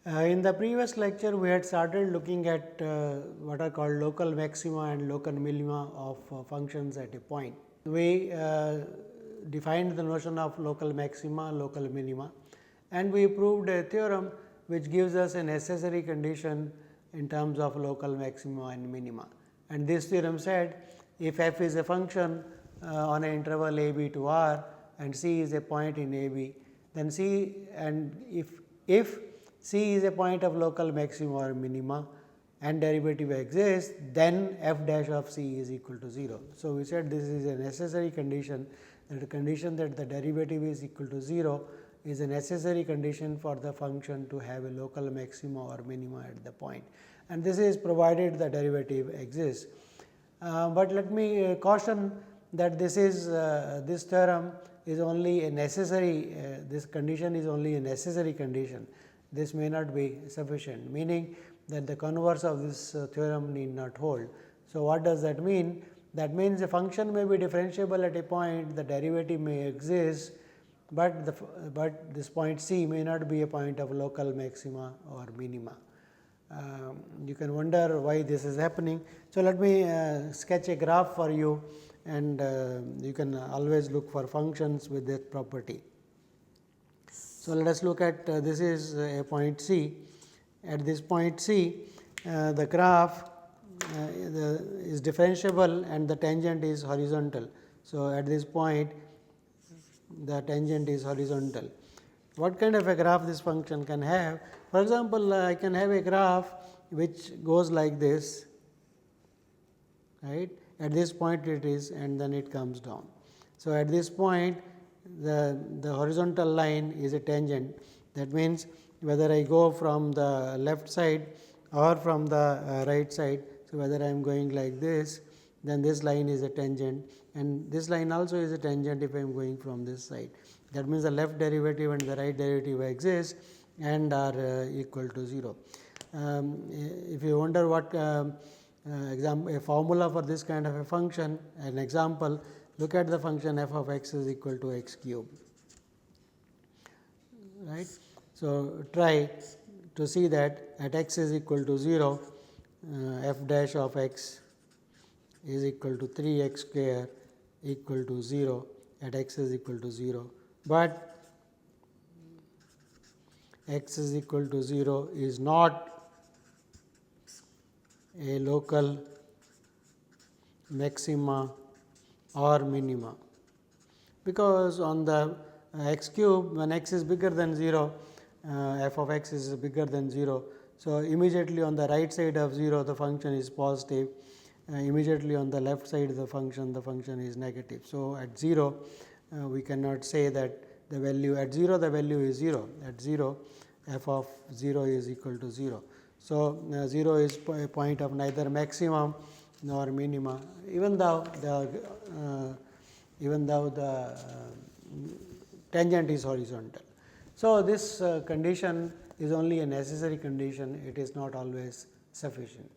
In the previous lecture, we had started looking at what are called local maxima and local minima of functions at a point. We defined the notion of local maxima, local minima, and we proved a theorem which gives us a necessary condition in terms of local maxima and minima. And this theorem said, if f is a function on an interval a b to r and c is a point in a b, then c and if c is a point of local maxima or minima and derivative exists, then f dash of c is equal to 0. So, we said this is a necessary condition, that the condition that the derivative is equal to 0 is a necessary condition for the function to have a local maxima or minima at the point, and this is provided the derivative exists. But let me caution that this is this theorem is only a necessary, this condition is only a necessary condition. This may not be sufficient, meaning that the converse of this theorem need not hold. So, what does that mean? That means a function may be differentiable at a point, the derivative may exist, but this point C may not be a point of local maxima or minima. You can wonder why this is happening. So, let me sketch a graph for you, and you can always look for functions with that property. So, let us look at this is a point C. At this point C, the graph is differentiable and the tangent is horizontal. So, at this point the tangent is horizontal. What kind of a graph this function can have? For example, I can have a graph which goes like this, right. At this point it is, and then it comes down. So, at this point the horizontal line is a tangent. That means, whether I go from the left side or from the right side. So, whether I am going like this, then this line is a tangent, and this line also is a tangent if I am going from this side. That means, the left derivative and the right derivative exist and are equal to 0. If you wonder what a formula for this kind of a function, an example, look at the function f of x is equal to x cube, right. So, try to see that at x is equal to 0, f dash of x is equal to 3 x square equal to 0 at x is equal to 0, but x is equal to 0 is not a local maxima or minima, because on the x cube, when x is bigger than 0, f of x is bigger than 0. So, immediately on the right side of 0 the function is positive, immediately on the left side of the function is negative. So, at 0 we cannot say that the value at 0 the value is 0, at 0 f of 0 is equal to 0. So, 0 is a point of neither maximum nor minima, even though the tangent is horizontal. So, this condition is only a necessary condition, it is not always sufficient,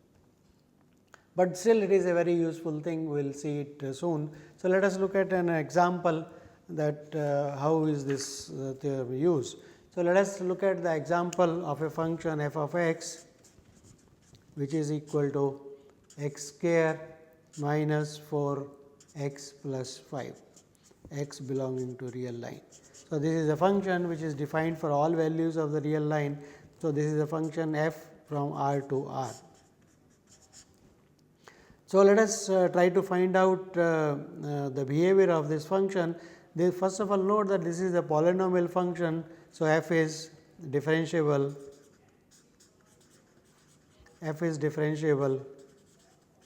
but still it is a very useful thing, we will see it soon. So, let us look at an example that how is this theorem used. So, let us look at the example of a function f of x which is equal to x square minus 4 x plus 5, x belonging to real line. So, this is a function which is defined for all values of the real line. So, this is a function f from R to R. So, let us try to find out the behavior of this function. First of all, note that this is a polynomial function. So, f is differentiable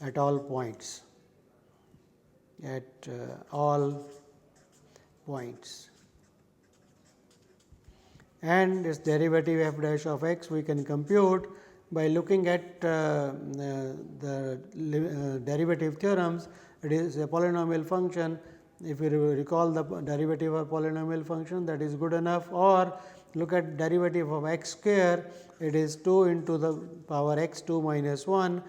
at all points, and its derivative f dash of x we can compute by looking at the derivative theorems. It is a polynomial function. If you recall the derivative of polynomial function, that is good enough, or look at derivative of x square, it is 2 into the power x 2 minus 1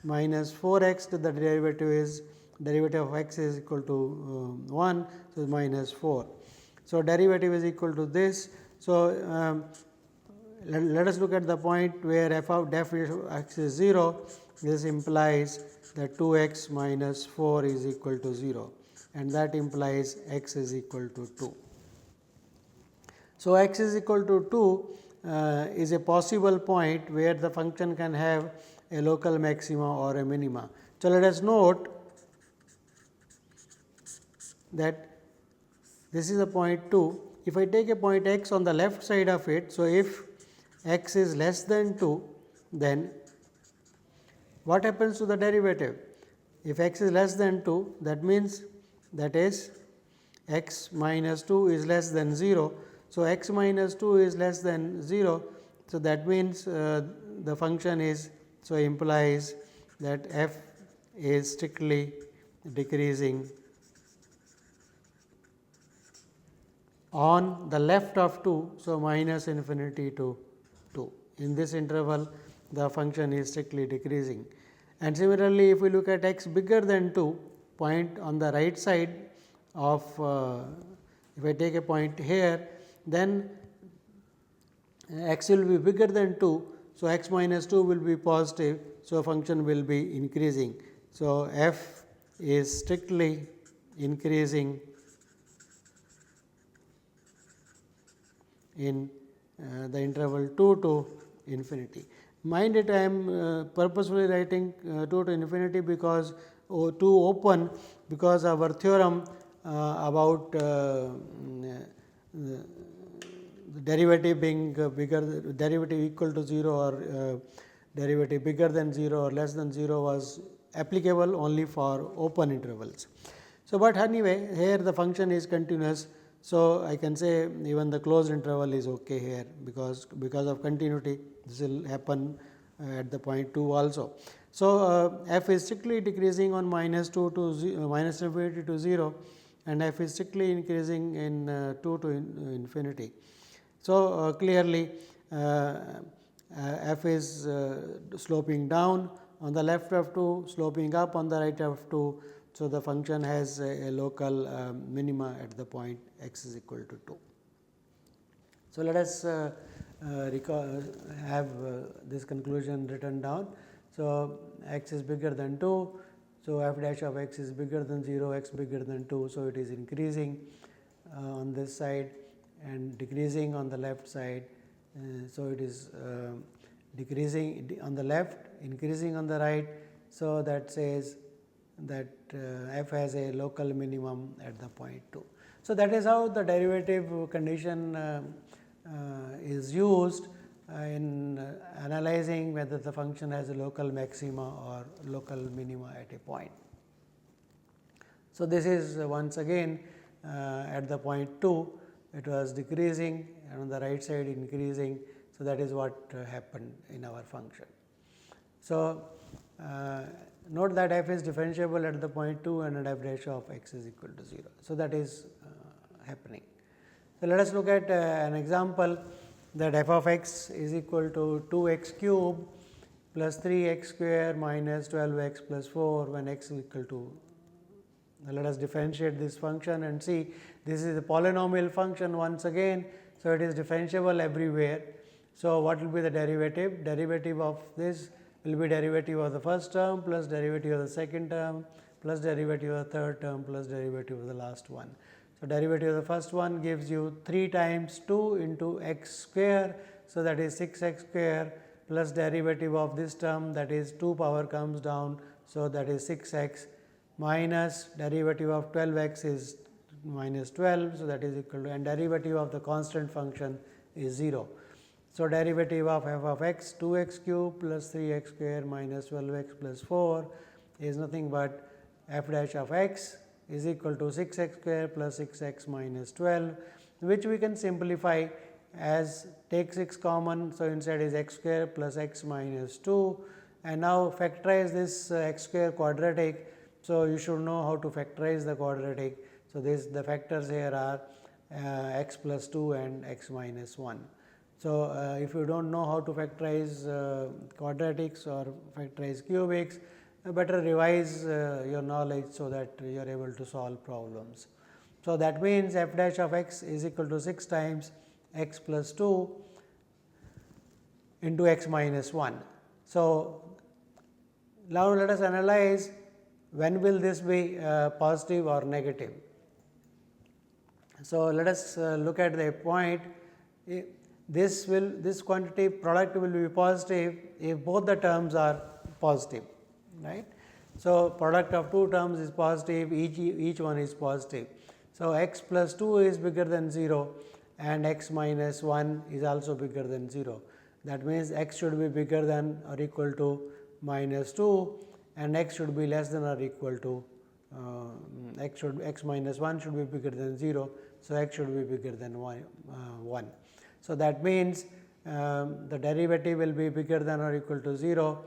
minus 4 x, the derivative of x is equal to 1, so minus 4. So, derivative is equal to this. So, let us look at the point where f of x is 0. This implies that 2x minus 4 is equal to 0, and that implies x is equal to 2. So, x is equal to 2 is a possible point where the function can have a local maxima or a minima. So, let us note that this is a point 2. If I take a point x on the left side of it, so if x is less than 2, then what happens to the derivative? If x is less than 2, that means that is x minus 2 is less than 0. So, x minus 2 is less than 0. So, that means the function is, so implies that f is strictly decreasing on the left of 2. So, minus infinity to 2. In this interval, the function is strictly decreasing. And similarly, if we look at x bigger than 2, point on the right side of, if I take a point here, then x will be bigger than 2. So, x minus 2 will be positive. So, function will be increasing. So, f is strictly increasing in the interval 2 to infinity. Mind it, I am purposefully writing 2 to infinity because 2 open, because our theorem about the derivative being derivative equal to 0 or derivative bigger than 0 or less than 0 was applicable only for open intervals. So, but anyway, here the function is continuous. So, I can say even the closed interval is okay here, because of continuity this will happen at the point 2 also. So, f is strictly decreasing on minus 2 to minus infinity to 0, and f is strictly increasing in 2 to infinity. So, clearly f is sloping down on the left of 2, sloping up on the right of 2. So, the function has a local minima at the point x is equal to 2. So, let us have this conclusion written down. So, x is bigger than 2. So, f dash of x is bigger than 0, x bigger than 2. So, it is increasing on this side and decreasing on the left side. So, it is decreasing on the left, increasing on the right. So, that says that f has a local minimum at the point 2. So, that is how the derivative condition is used in analyzing whether the function has a local maxima or local minima at a point. So, this is once again at the point 2, it was decreasing, and on the right side increasing. So, that is what happened in our function. So, note that f is differentiable at the point 2 and f dash of x is equal to 0. So, that is happening. So, let us look at an example that f of x is equal to 2x cube plus 3x square minus 12x plus 4 when x is equal to. Now, let us differentiate this function and see, this is a polynomial function once again. So, it is differentiable everywhere. So, what will be the derivative? Derivative of this will be derivative of the first term plus derivative of the second term plus derivative of the third term plus derivative of the last one. So, derivative of the first one gives you 3 times 2 into x square. So, that is 6x square plus derivative of this term, that is 2 power comes down. So, that is 6x minus derivative of 12x is minus 12. So, that is equal to, and derivative of the constant function is 0. So, derivative of f of x 2x cube plus 3x square minus 12x plus 4 is nothing but f dash of x is equal to 6x square plus 6x minus 12, which we can simplify as take 6 common. So, inside is x square plus x minus 2, and now factorize this x square quadratic. So, you should know how to factorize the quadratic. So, this the factors here are x plus 2 and x minus 1. So, if you do not know how to factorize quadratics or factorize cubics, better revise your knowledge so that you are able to solve problems. So, that means f dash of x is equal to 6 times x plus 2 into x minus 1. So, now let us analyze when will this be positive or negative. So, let us look at the point. This quantity product will be positive if both the terms are positive, right. So, product of two terms is positive, each one is positive. So, x plus 2 is bigger than 0 and x minus 1 is also bigger than 0. That means, x should be bigger than or equal to minus 2 and x should be less than or equal to x minus 1 should be bigger than 0. So, x should be bigger than 1. So, that means, the derivative will be bigger than or equal to 0.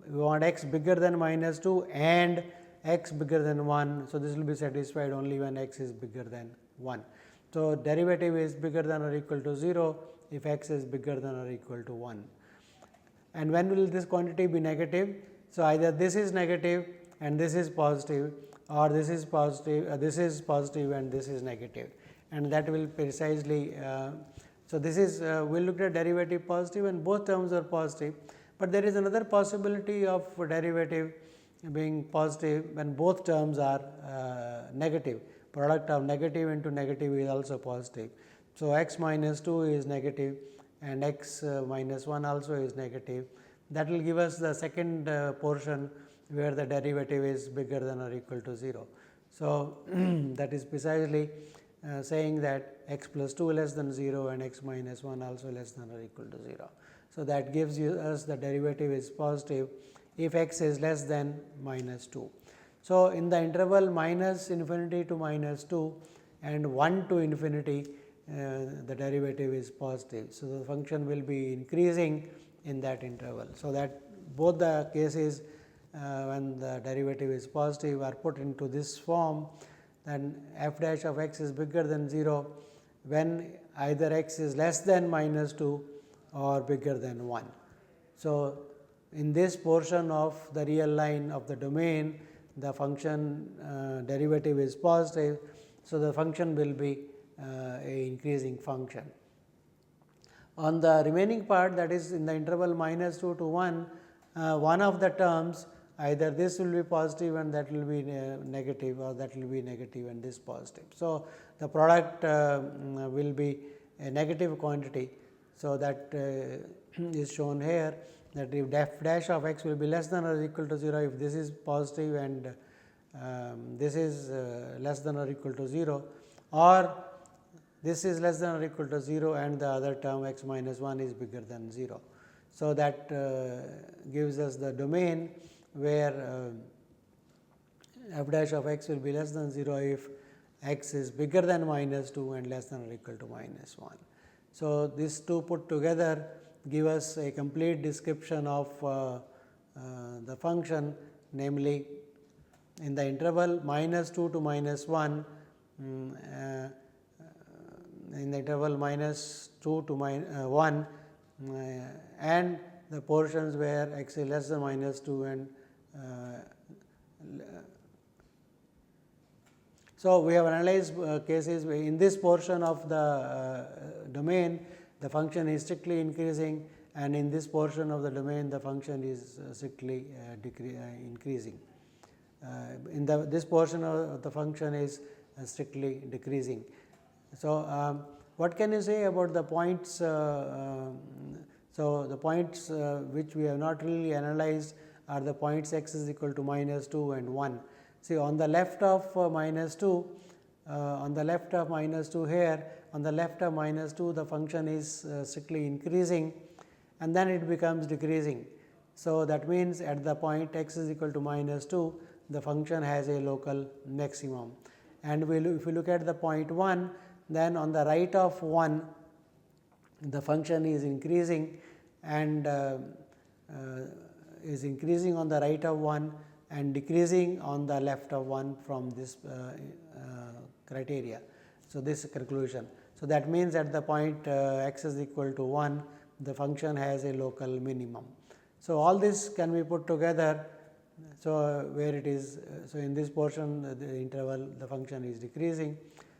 We want x bigger than minus 2 and x bigger than 1. So, this will be satisfied only when x is bigger than 1. So, derivative is bigger than or equal to 0 if x is bigger than or equal to 1. And when will this quantity be negative? So, either this is negative and this is positive, or this is positive and this is negative, and that will precisely. So, this is we looked at derivative positive and both terms are positive, but there is another possibility of derivative being positive when both terms are negative. Product of negative into negative is also positive. So, x minus 2 is negative and x minus 1 also is negative. That will give us the second portion where the derivative is bigger than or equal to 0. So, that is precisely saying that x plus 2 less than 0 and x minus 1 also less than or equal to 0. So, that gives us the derivative is positive if x is less than minus 2. So, in the interval minus infinity to minus 2 and 1 to infinity, the derivative is positive. So, the function will be increasing in that interval. So, that both the cases when the derivative is positive are put into this form, then f dash of x is bigger than 0 when either x is less than minus 2 or bigger than 1. So, in this portion of the real line of the domain, the function derivative is positive. So, the function will be a increasing function. On the remaining part, that is in the interval minus 2 to 1, one of the terms, either this will be positive and that will be negative, or that will be negative and this positive. So, the product will be a negative quantity. So, that is shown here, that if f dash of x will be less than or equal to 0 if this is positive and this is less than or equal to 0, or this is less than or equal to 0 and the other term x minus 1 is bigger than 0. So, that gives us the domain where f dash of x will be less than 0 if x is bigger than minus 2 and less than or equal to minus 1. So, these two put together give us a complete description of the function, namely in the interval minus 2 to minus 1, in the interval minus 2 to 1 and the portions where x is less than minus 2 and so, we have analyzed cases in this portion of the domain, the function is strictly increasing, and in this portion of the domain the function is strictly increasing. In this portion of the function is strictly decreasing. So, what can you say about the points? So, the points which we have not really analyzed are the points x is equal to minus 2 and 1. See, on the left of minus 2, on the left of minus 2 here, on the left of minus 2 the function is strictly increasing and then it becomes decreasing. So, that means at the point x is equal to minus 2, the function has a local maximum. And if we look at the point 1, then on the right of 1 the function is increasing and is increasing on the right of 1 and decreasing on the left of 1 from this criteria. So, this conclusion. So, that means at the point x is equal to 1, the function has a local minimum. So, all this can be put together. So, where it is, so in this portion the interval the function is decreasing.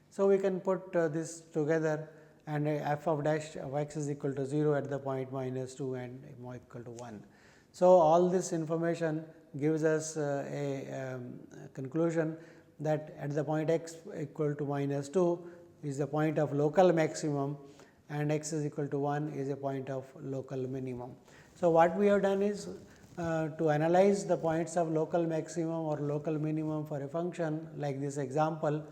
So, we can put this together and f of dash of x is equal to 0 at the point -2 and equal to 1. So, all this information gives us a conclusion that at the point x equal to -2 is the point of local maximum and x is equal to 1 is a point of local minimum. So, what we have done is to analyze the points of local maximum or local minimum for a function like this example.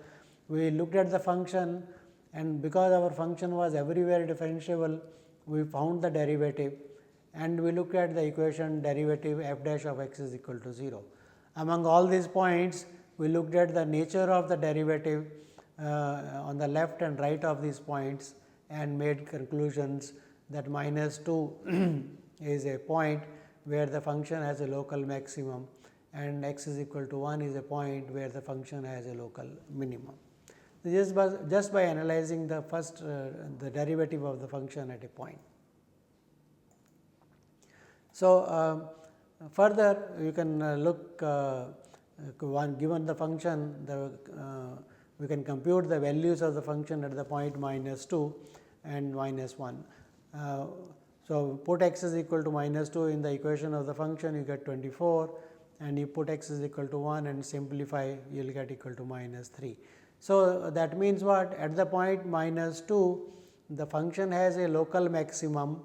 We looked at the function, and because our function was everywhere differentiable, we found the derivative and we looked at the equation derivative f dash of x is equal to 0. Among all these points, we looked at the nature of the derivative on the left and right of these points and made conclusions that -2 is a point where the function has a local maximum and x is equal to 1 is a point where the function has a local minimum. Just by analyzing the first the derivative of the function at a point. So, further you can look given the function we can compute the values of the function at the point -2 and -1. So, put x is equal to -2 in the equation of the function, you get 24, and you put x is equal to 1 and simplify, you will get equal to -3. So, that means what? At the point -2, the function has a local maximum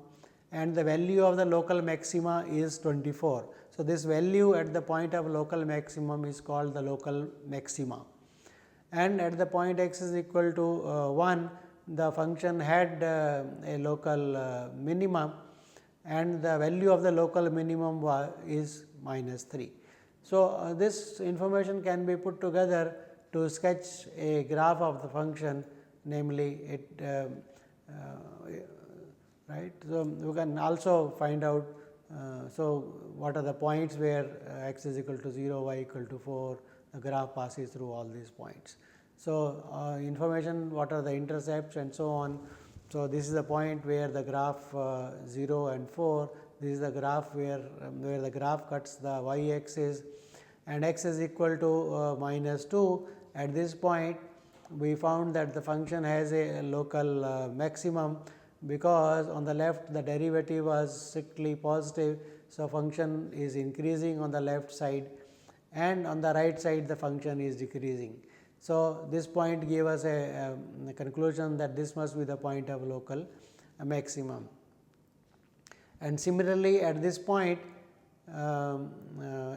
and the value of the local maxima is 24. So, this value at the point of local maximum is called the local maxima, and at the point x is equal to 1, the function had a local minimum and the value of the local minimum is -3. So, this information can be put together to sketch a graph of the function, namely it right. So, you can also find out what are the points where x is equal to 0, y equal to 4, the graph passes through all these points. So, information what are the intercepts and so on. So, this is the point where the graph 0 and 4, this is the graph where the graph cuts the y axis and x is equal to -2. At this point, we found that the function has a local maximum, because on the left the derivative was strictly positive. So, function is increasing on the left side and on the right side the function is decreasing. So, this point gave us a conclusion that this must be the point of local maximum. And similarly, at this point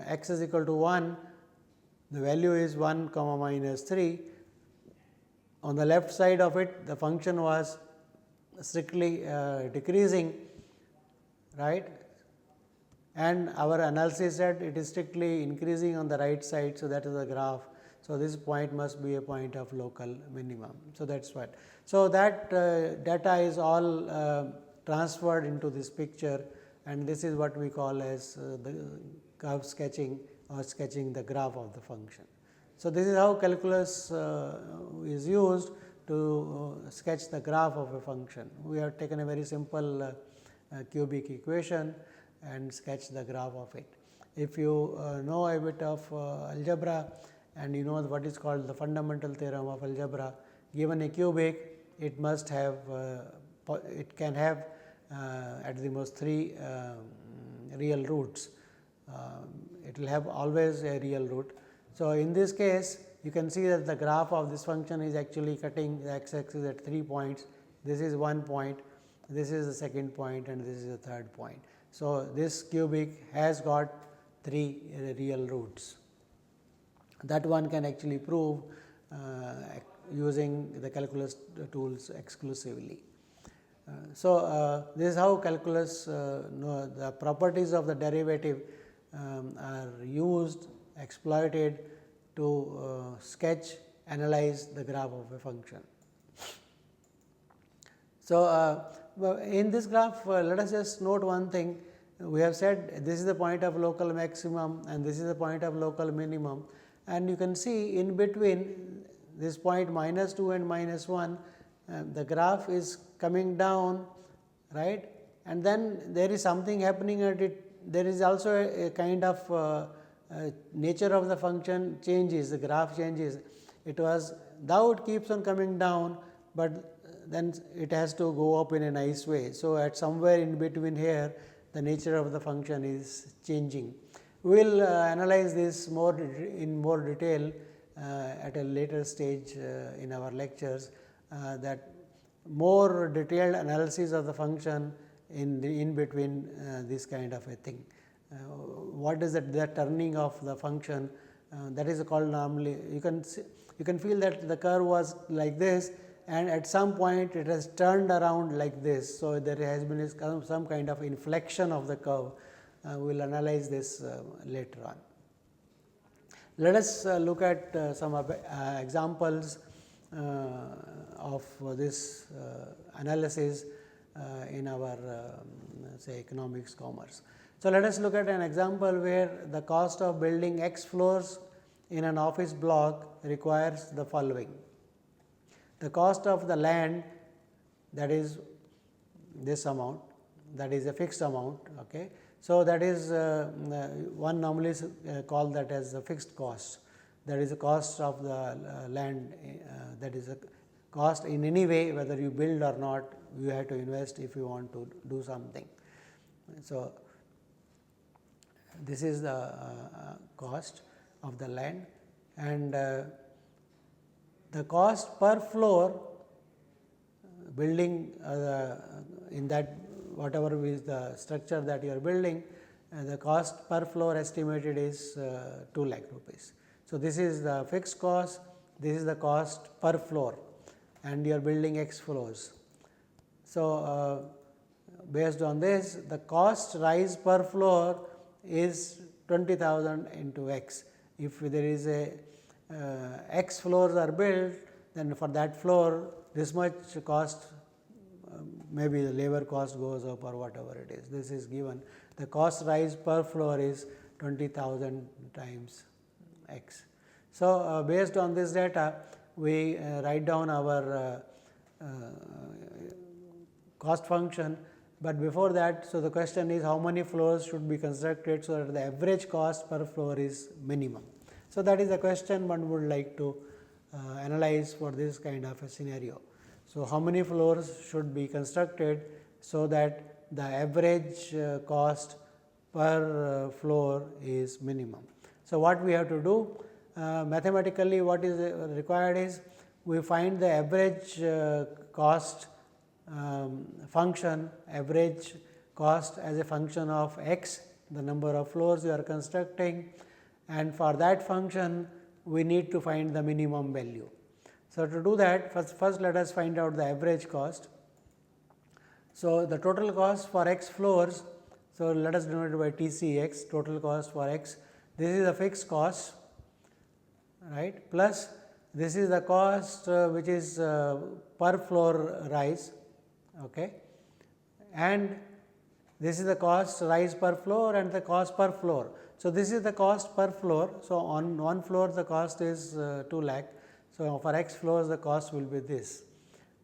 x is equal to 1, the value is 1 comma -3. On the left side of it, the function was strictly decreasing, right, and our analysis said it is strictly increasing on the right side. So, that is the graph. So, this point must be a point of local minimum. So, that is what. So, that data is all transferred into this picture, and this is what we call as the curve sketching or sketching the graph of the function. So, this is how calculus is used to sketch the graph of a function. We have taken a very simple cubic equation and sketch the graph of it. If you know a bit of algebra and you know what is called the fundamental theorem of algebra, given a cubic, it must have it can have at the most 3 real roots. It will have always a real root. So, in this case, you can see that the graph of this function is actually cutting the x axis at 3 points. This is one point, this is the second point, and this is the third point. So, this cubic has got 3 real roots. That one can actually prove using the calculus tools exclusively. So, this is how calculus the properties of the derivative are used, exploited to sketch, analyze the graph of a function. So, in this graph, let us just note one thing. We have said this is the point of local maximum and this is the point of local minimum, and you can see in between this point -2 and -1, the graph is coming down, right, and then there is something happening at it. There is also a kind of nature of the function changes, the graph changes. It was, now it keeps on coming down, but then it has to go up in a nice way. So, at somewhere in between here the nature of the function is changing. We will analyze this more in more detail at a later stage in our lectures, that more detailed analysis of the function in between this kind of a thing. What is the turning of the function, that is called normally, you can feel that the curve was like this and at some point it has turned around like this. So, there has been some kind of inflection of the curve. We will analyze this later on. Let us look at some examples of this analysis in our say economics commerce. So, let us look at an example where the cost of building X floors in an office block requires the following. The cost of the land, that is this amount, that is a fixed amount. Okay. So, that is one normally call that as the fixed cost, that is the cost of the land, that is a cost in any way, whether you build or not, you have to invest if you want to do something. So, this is the cost of the land, and the cost per floor building in that whatever is the structure that you are building, the cost per floor estimated is 2 lakh rupees. So, this is the fixed cost, this is the cost per floor, and you are building X floors. So, based on this, the cost rise per floor is 20,000 into X. If there is a X floors are built, then for that floor this much cost, maybe the labor cost goes up or whatever it is, this is given. The cost rise per floor is 20,000 times X. So, based on this data, we write down our cost function, but before that, so the question is how many floors should be constructed so that the average cost per floor is minimum. So, that is the question one would like to analyze for this kind of a scenario. So, how many floors should be constructed so that the average cost per floor is minimum. So, what we have to do mathematically, what is required is we find the average cost function, average cost as a function of X, the number of floors you are constructing, and for that function we need to find the minimum value. So, to do that, first let us find out the average cost. So, the total cost for X floors, so let us denote it by TCX, total cost for X. This is the fixed cost, right, plus this is the cost which is per floor rise, okay, and this is the cost rise per floor and the cost per floor. So, this is the cost per floor. So, on one floor the cost is 2 lakh. So, for X floors the cost will be this,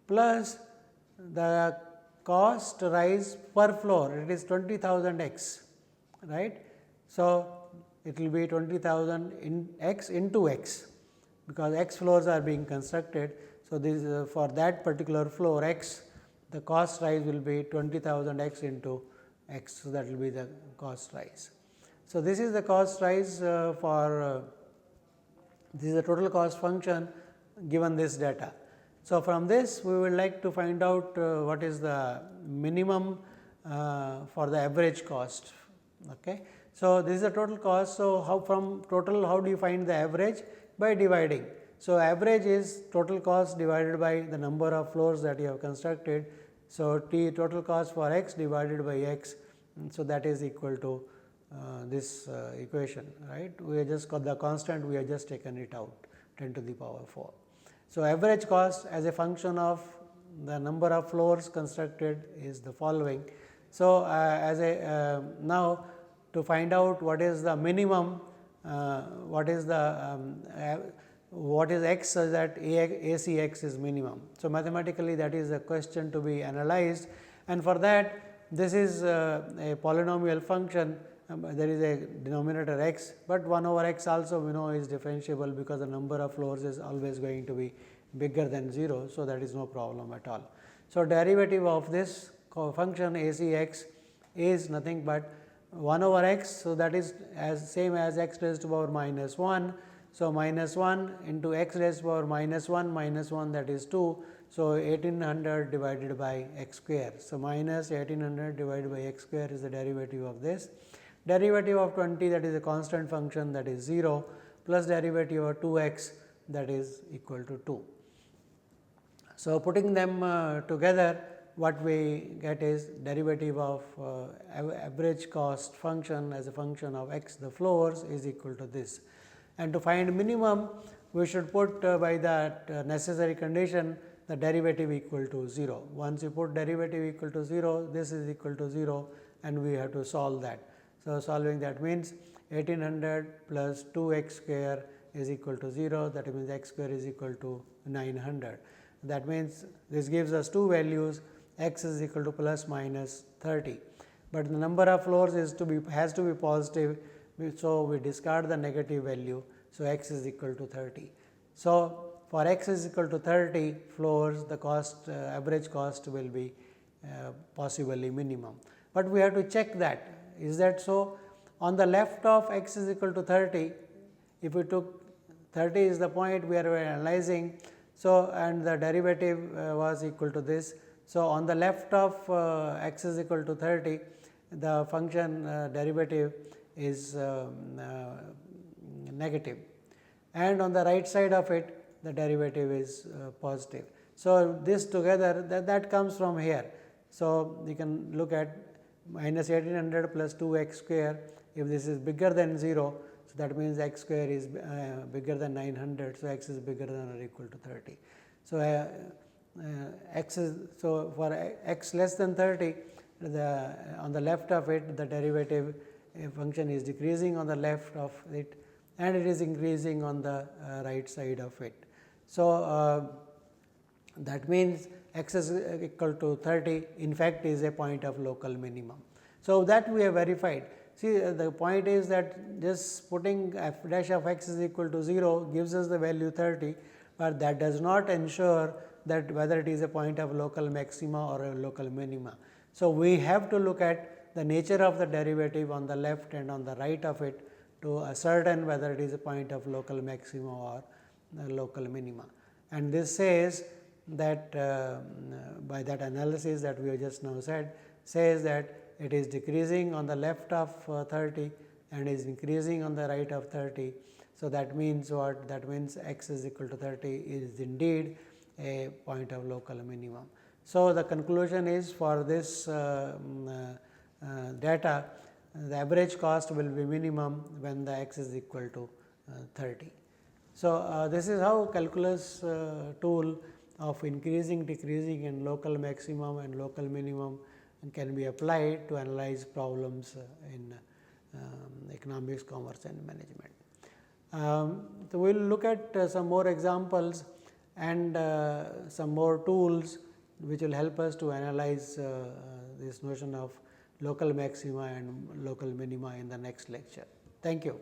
plus the cost rise per floor, it is 20,000 X, right. So, it will be 20,000 in X into X, because X floors are being constructed. So, this for that particular floor X, the cost rise will be 20,000 X into X. So, that will be the cost rise. So, this is the cost rise for this is the total cost function given this data. So, from this we would like to find out what is the minimum for the average cost. Okay. So, this is the total cost. So, how from total, how do you find the average? By dividing. So, average is total cost divided by the number of floors that you have constructed. So, T total cost for X divided by X. So, that is equal to this equation, right. We have just got the constant, we have just taken it out, 10 to the power 4. So, average cost as a function of the number of floors constructed is the following. So, as a now to find out what is the minimum, what is X such that ACX is minimum. So, mathematically that is a question to be analyzed, and for that this is a polynomial function. There is a denominator x, but 1 over x also we know is differentiable because the number of floors is always going to be bigger than 0. So, that is no problem at all. So, derivative of this function a c x is nothing but 1 over x. So, that is as same as x raised to power minus 1. So, minus 1 into x raised to power minus 1 that is 2. So, 1800 divided by x square. So, minus 1800 divided by x square is the derivative of this. Derivative of 20, that is a constant function, that is 0, plus derivative of 2x, that is equal to 2. So, putting them together, what we get is derivative of average cost function as a function of x, the floors, is equal to this. And to find minimum, we should put by that necessary condition the derivative equal to 0. Once you put derivative equal to 0, this is equal to 0, and we have to solve that. So, solving that means 1800 plus 2 x square is equal to 0, that means x square is equal to 900. That means this gives us two values, x is equal to plus minus 30, but the number of floors is has to be positive. So, we discard the negative value. So, x is equal to 30. So, for x is equal to 30 floors, the cost average cost will be possibly minimum, but we have to check that. Is that so? On the left of x is equal to 30, if we took 30 is the point we are analyzing. So, and the derivative was equal to this. So, on the left of x is equal to 30, the function derivative is negative, and on the right side of it the derivative is positive. So, this together that comes from here. So, you can look at minus 1800 plus 2 x square. If this is bigger than 0, so that means x square is bigger than 900. So, x is bigger than or equal to 30. So, x is, so for x less than 30, on the left of it the derivative function is decreasing on the left of it, and it is increasing on the right side of it. So, that means x is equal to 30 in fact is a point of local minimum. So, that we have verified. See, the point is that just putting f dash of x is equal to 0 gives us the value 30, but that does not ensure that whether it is a point of local maxima or a local minima. So, we have to look at the nature of the derivative on the left and on the right of it to ascertain whether it is a point of local maxima or local minima. And this says that by that analysis that we have just now said, says that it is decreasing on the left of 30 and is increasing on the right of 30. So, that means what? That means x is equal to 30 is indeed a point of local minimum. So, the conclusion is for this data, the average cost will be minimum when the x is equal to 30. So, this is how calculus tool of increasing, decreasing and local maximum and local minimum can be applied to analyze problems in economics, commerce and management. So, we will look at some more examples and some more tools which will help us to analyze this notion of local maxima and local minima in the next lecture. Thank you.